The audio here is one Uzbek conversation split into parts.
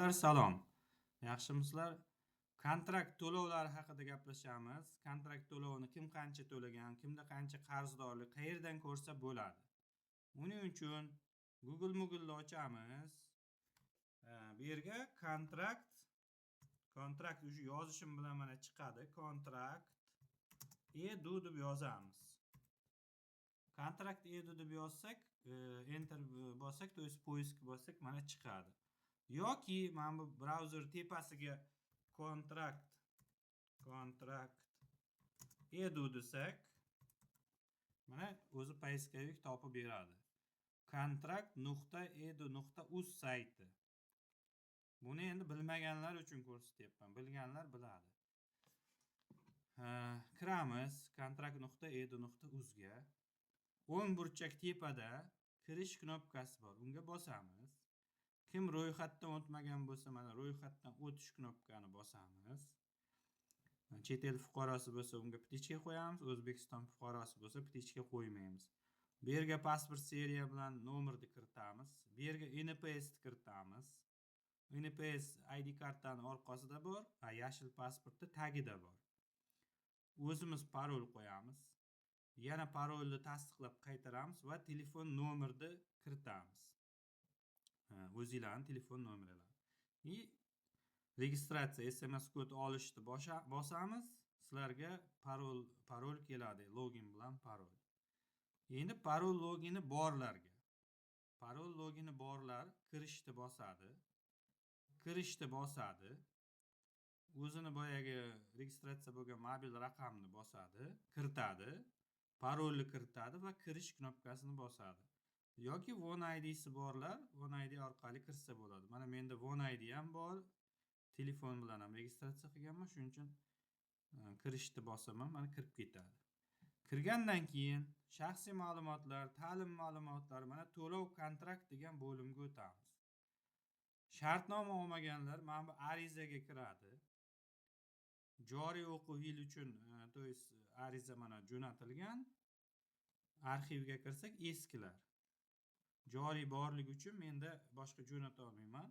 Do'stlar salom. Yaxshimisizlar? Kontrakt to'lovlari haqida gaplashamiz. Kontrakt to'lovini kim qancha to'lagan, kimda qancha qarzdorlik, qayerdan ko'rsa bo'ladi. Uning uchun Google ochamiz. Bu yerga kontrakt o'sha yozishim bilan mana chiqadi. Kontrakt edu deb yozamiz. Kontrakt edu deb yozsak, enter bossak, to есть poisk bossak mana chiqadi. Yoki mana bu brauzer tepasiga kontrakt edu desak, mana o'zi poiskavik topib beradi. Kontrakt.edu.uz sayti. Buni endi bilmaganlar uchun ko'rsatyapman. Bilganlar biladi. Kiramiz kontrakt.edu.uzga. O'ng burchak tepada kirish knopkasi bor. Unga bosamiz. Kim ro'yxatdan o'tmagan bo'lsa, mana ro'yxatdan o'tish knopkani bosamiz. Chet el fuqarosi bo'lsa, unga ptichka qo'yamiz. O'zbekiston fuqarosi bo'lsa, ptichka qo'ymaymiz. Bu yerga pasport seriya bilan nomerni kiritamiz. Bu yerga NPS ni kiritamiz. NPS ID kartani orqasida bor, yashil pasportda tagida bor. O'zimiz parol qo'yamiz. Yana parolni tasdiqlab qaytaramiz va telefon nomerni kiritamiz. O'zingizlarning telefon nomerlari. Registratsiya SMS kod olishni bosamiz. Sizlarga parol keladi, login bilan parol. Endi parol logini borlar kirishni bosadi. O'zini boyagi registratsiya bo'lgan mobil raqamni bosadi, kiritadi, parolni kiritadi va kirish knopkasini bosadi. Yoki One ID'si borlar, One ID orqali kirsa bo'ladi. Mana menda One ID ham bor. Telefon bilan ham registratsiya qilganman, shuning uchun kirishni bosaman, mana kirib ketadi. Kirgandan keyin shaxsiy ma'lumotlar, ta'lim ma'lumotlari, mana to'lov kontrakt degan bo'limga o'tamiz. Shartnoma olmaganlar mana bu arizaga kiradi. Joriy o'quv yili uchun, to есть ariza mana jo'natilgan. Arxivga kirsak eskilar. Joriy borligi uchun menda boshqa jo'nata olmayman.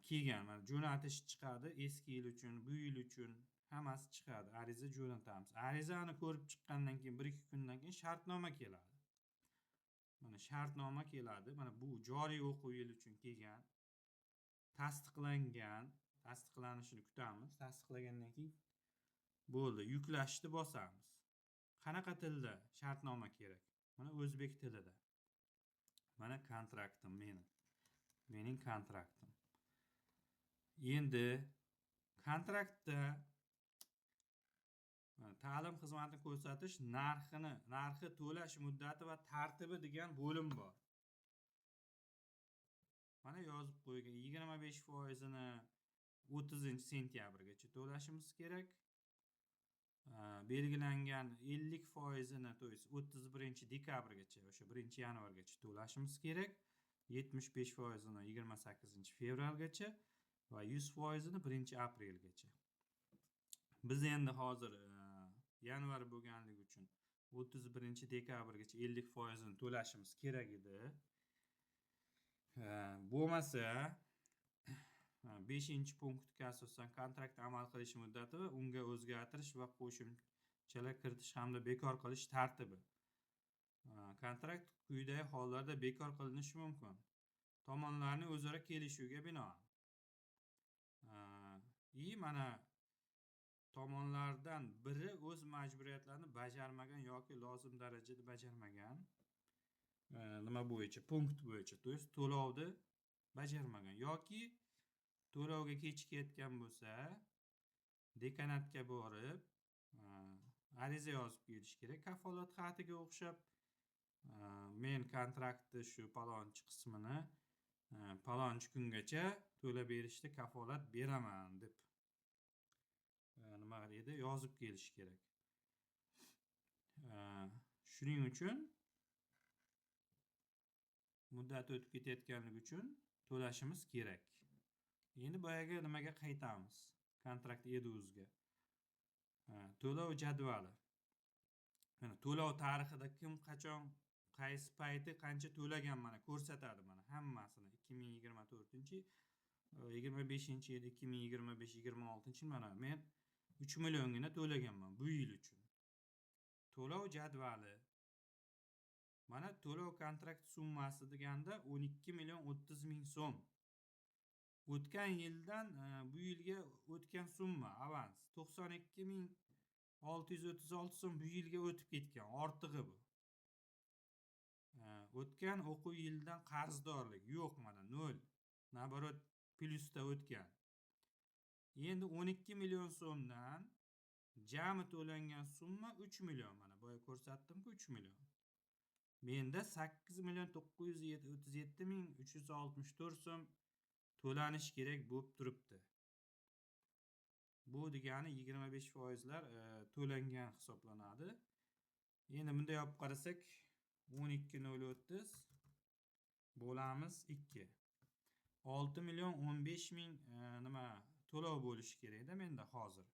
Kelgan mana jo'natish chiqadi, eski yil uchun, bu yil uchun hammasi chiqadi. Ariza jo'natamiz. Arizani ko'rib chiqqandan keyin 1-2 kundan keyin shartnoma keladi. Mana shartnoma keladi. Mana bu joriy o'quv yili uchun kelgan. Tasdiqlanishini kutamiz. Tasdiqlagandan keyin bo'ldi, yuklashni bosamiz. Qanaqa tilda shartnoma kerak? Mana o'zbek tilida. Mana kontraktim mening kontraktim. Endi kontraktda ta'lim xizmatini ko'rsatish narxi to'lash muddati va tartibi degan bo'lim bor. Mana yozib qo'ygan 25%ni 30-sentyabrgacha to'lashimiz kerak. Belgilangan 50%ni, to есть 31-dekabrgacha, o'sha 1-yanvargacha to'lashimiz kerak. 75%ni 28-fevralgacha va 100%ni 1-aprelgacha. Biz endi hozir yanvar bo'lganligi uchun 31-dekabrgacha 50%ni to'lashimiz kerak edi. Bo'lmasa 5-punktga asosan kontrakt amal qilish muddati va unga o'zgartirish va qo'shimchalar kiritish hamda bekor qilish tartibi. Kontrakt quyidagi hollarda bekor qilinishi mumkin. Tomonlarning o'zaro kelishuviga binoan. Mana tomonlardan biri o'z majburiyatlarini bajarmagan yoki lozim darajada bajarmagan. Nima bo'yicha? Punkt bo'yicha, to есть to'lovni bajarmagan yoki to'lovga kechikayotgan bo'lsa, dekanatga borib, ariza yozib kelish kerak. Kafolat xatiga o'xshab, men kontraktni shu palonchi qismini palonchi kungacha to'lab berishga kafolat beraman deb nima edi, yozib kelish kerak. Shuning uchun muddat o'tib ketayotganligi uchun to'lashimiz kerak. Endi boyaga nimaga qaytamiz? Kontrakt eduzga. To'lov jadvali. Mana to'lov tarixida kim qachon, qaysi payti qancha to'lagan mana ko'rsatadi mana hammasini. 2024 25-yil 2025-26 mana men 3 milliongina to'laganman bu yil uchun. To'lov jadvali. Mana to'lov kontrakt summasi deganda 12 million 30 ming so'm. O'tgan yildan bu yilga o'tgan summa avans 92.636 so'm bu yilga o'tib ketgan, ortig'i bu. O'tgan o'quv yildan qarzdorlik yo'q, mana 0. Naborot plyusda o'tgan. Endi 12 million so'mdan jami to'langan summa 3 million. Mana boya ko'rsatdim-ku 3 million. Menda 8 million 937 ming 364 so'm to'lanish kerak bo'lib turibdi. Bu degani 25% to'langan hisoblanadi. Endi bunday olib qarasak 12.030 bo'lamiz 2. 6 million 15 ming nima to'lov bo'lishi kerak-da menda hozir.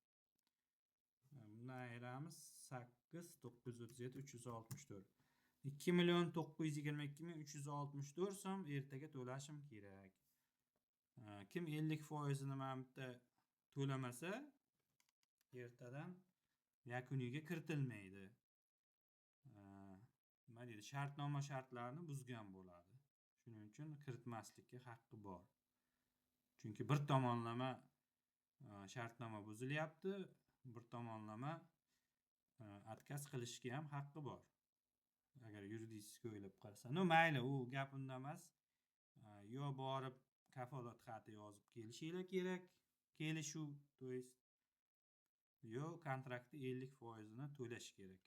Bundan ayiramiz 8 937 364. 2 million 922 ming 364 so'm ertaga to'lashim kerak. Kim 50% ni mana bitta to'lamasa ertadan yakuniga kiritilmaydi. Nima deydi? Shartnoma shartlarini buzgan bo'ladi. Shuning uchun kiritmaslikka haqqi bor. Chunki bir tomonlama shartnoma buzilyapti, bir tomonlama отказ qilishga ham haqqi bor. Agar yuridik o'ylab qarasa. No mayli, u gap unda emas. Yo borib kafolat xati yozib kelishinglar kerak, kelishuv, to есть yo kontraktni 50% ni to'lash kerak.